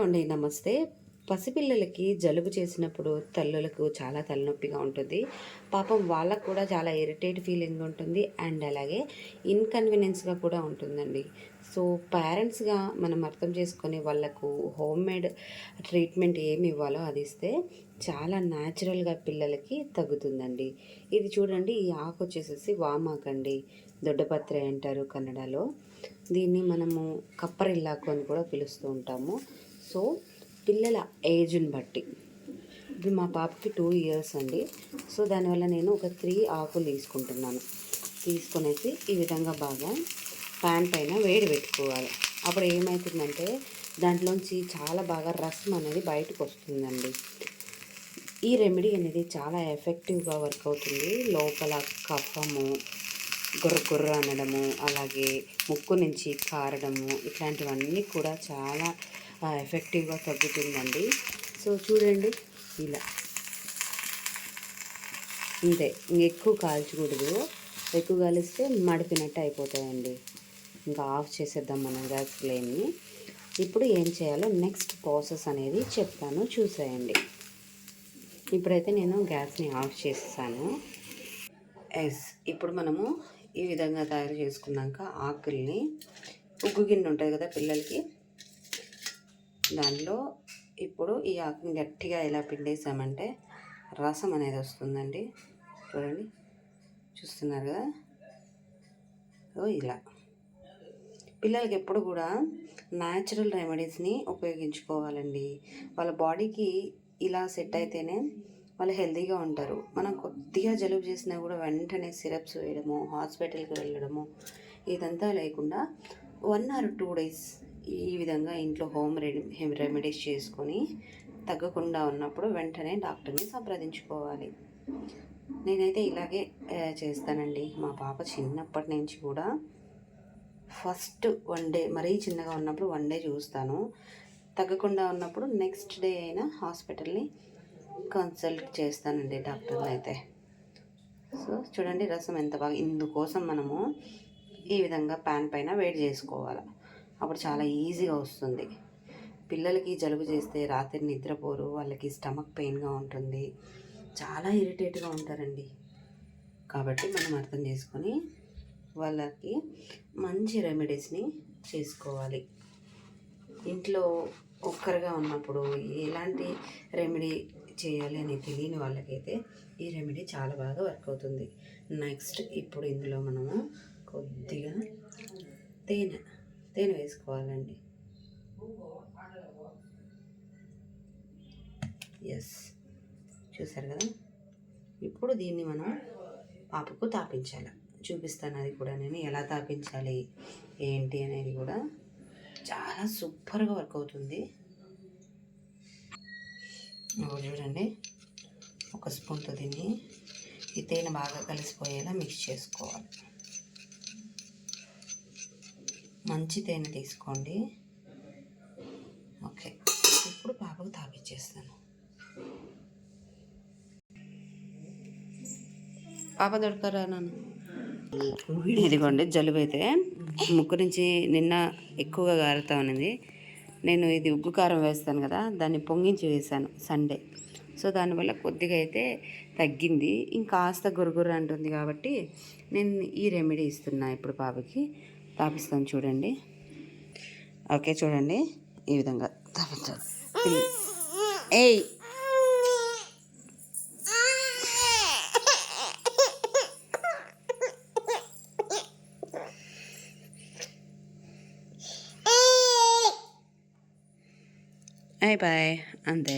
అండి నమస్తే. పసిపిల్లలకి జలుబు చేసినప్పుడు తల్లులకు చాలా తలనొప్పిగా ఉంటుంది. పాపం వాళ్ళకు కూడా చాలా ఇరిటేట్ ఫీలింగ్ ఉంటుంది. అండ్ అలాగే ఇన్కన్వీనియన్స్గా కూడా ఉంటుందండి. సో పేరెంట్స్గా మనం అర్థం చేసుకొని వాళ్ళకు హోమ్మేడ్ ట్రీట్మెంట్ ఏమి ఇవ్వాలో అది ఇస్తే చాలా న్యాచురల్గా పిల్లలకి తగ్గుతుందండి. ఇది చూడండి, ఈ ఆకు వచ్చేసేసి వామాకండి, దొడ్డపత్రి అంటారు కన్నడలో. దీన్ని మనము కప్పరిల్లాకు అని కూడా పిలుస్తూ ఉంటాము. సో పిల్లల ఏజ్ని బట్టి ఇప్పుడు మా పాపకి 2 ఇయర్స్ అండి. సో దానివల్ల నేను ఒక 3 ఆకులు తీసుకునేసి ఈ విధంగా బాగా ప్యాన్ పైన వేడి పెట్టుకోవాలి. అప్పుడు ఏమవుతుందంటే దాంట్లోంచి చాలా బాగా రసం అనేది బయటకు వస్తుందండి. ఈ రెమెడీ అనేది చాలా ఎఫెక్టివ్గా వర్క్ అవుతుంది. లోపల కఫము, గుర్ర అనడము, అలాగే ముక్కు నుంచి కారడము, ఇట్లాంటివన్నీ కూడా చాలా ఎఫెక్టివ్గా తగ్గుతుందండి. సో చూడండి, ఇలా ఇంతే, ఎక్కువ కాల్చకూడదు. ఎక్కువ కాలిస్తే మడిపినట్టు అయిపోతాయండి. ఇంకా ఆఫ్ చేసేద్దాం మనం గ్యాస్ ఫ్లేమ్ని. ఇప్పుడు ఏం చేయాలో నెక్స్ట్ ప్రాసెస్ అనేది చెప్తాను, చూసేయండి. ఇప్పుడైతే నేను గ్యాస్ని ఆఫ్ చేసేసాను. ఇప్పుడు మనము ఈ విధంగా తయారు చేసుకున్నాక ఆకుల్ని, ఉగ్గు గిన్నె ఉంటుంది కదా పిల్లలకి, దానిలో ఇప్పుడు ఈ ఆకుని గట్టిగా ఎలా పిండేసామంటే రసం అనేది వస్తుందండి. చూడండి, చూస్తున్నారు కదా. సో ఇలా పిల్లలకి ఎప్పుడు కూడా న్యాచురల్ రెమెడీస్ని ఉపయోగించుకోవాలండి. వాళ్ళ బాడీకి ఇలా సెట్ అయితేనే వాళ్ళు హెల్తీగా ఉంటారు. మనం కొద్దిగా జలుబు చేసినా కూడా వెంటనే సిరప్స్ వేయడము, హాస్పిటల్కి వెళ్ళడము ఇదంతా లేకుండా 1 or 2 days ఈ విధంగా ఇంట్లో హోమ్ రెమెడీస్ చేసుకొని తగ్గకుండా ఉన్నప్పుడు వెంటనే డాక్టర్ని సంప్రదించుకోవాలి. నేనైతే ఇలాగే చేస్తానండి. మా పాప చిన్నప్పటి నుంచి కూడా ఫస్ట్ 1 day, మరీ చిన్నగా ఉన్నప్పుడు 1 day చూస్తాను. తగ్గకుండా ఉన్నప్పుడు నెక్స్ట్ డే అయినా హాస్పిటల్ని కన్సల్ట్ చేస్తానండి డాక్టర్ని అయితే. సో చూడండి రసం ఎంత బాగా. ఇందుకోసం మనము ఈ విధంగా ప్యాన్ పైన వేడి చేసుకోవాలి. అప్పుడు చాలా ఈజీగా వస్తుంది. పిల్లలకి జలుబు చేస్తే రాత్రి నిద్రపోరు, వాళ్ళకి స్టమక్ పెయిన్గా ఉంటుంది, చాలా ఇరిటేట్గా ఉంటారండి. కాబట్టి మనం అర్థం చేసుకొని వాళ్ళకి మంచి రెమెడీస్ని చేసుకోవాలి. ఇంట్లో ఒక్కరుగా ఉన్నప్పుడు ఎలాంటి రెమెడీ చేయాలి అని తెలియని వాళ్ళకైతే ఈ రెమెడీ చాలా బాగా వర్క్ అవుతుంది. నెక్స్ట్ ఇప్పుడు ఇందులో మనము కొద్దిగా తేనె వేసుకోవాలండి. చూసారు కదా. ఇప్పుడు దీన్ని మనం పాపకు తాపించాలి. చూపిస్తాను అది కూడా, నేను ఎలా తాపించాలి ఏంటి అనేది కూడా. చాలా సూపర్గా వర్క్ అవుతుంది. చూడండి, ఒక స్పూన్తో దీన్ని ఈ తేనె బాగా కలిసిపోయేలా మిక్స్ చేసుకోవాలి. మంచి తేనె తీసుకోండి. ఓకే, ఇప్పుడు పాపకు తాపిచ్చేస్తాను. పాప దొరకరా నాన్న. ఇదిగోండి, జలుబు అయితే ముక్కు నుంచి నిన్న ఎక్కువగా గారుతా ఉన్నది. నేను ఇది ఉగ్గు కారం వేస్తాను కదా, దాన్ని పొంగించి వేసాను సండే. సో దానివల్ల కొద్దిగా అయితే తగ్గింది. ఇంకాస్త గురుగురు అంటుంది కాబట్టి నేను ఈ రెమెడీ ఇస్తున్నా. ఇప్పుడు పాపకి తాపిస్తాను చూడండి. ఓకే చూడండి, ఈ విధంగా తాపించాలి. ఏయ్ బాయ్ అంతే.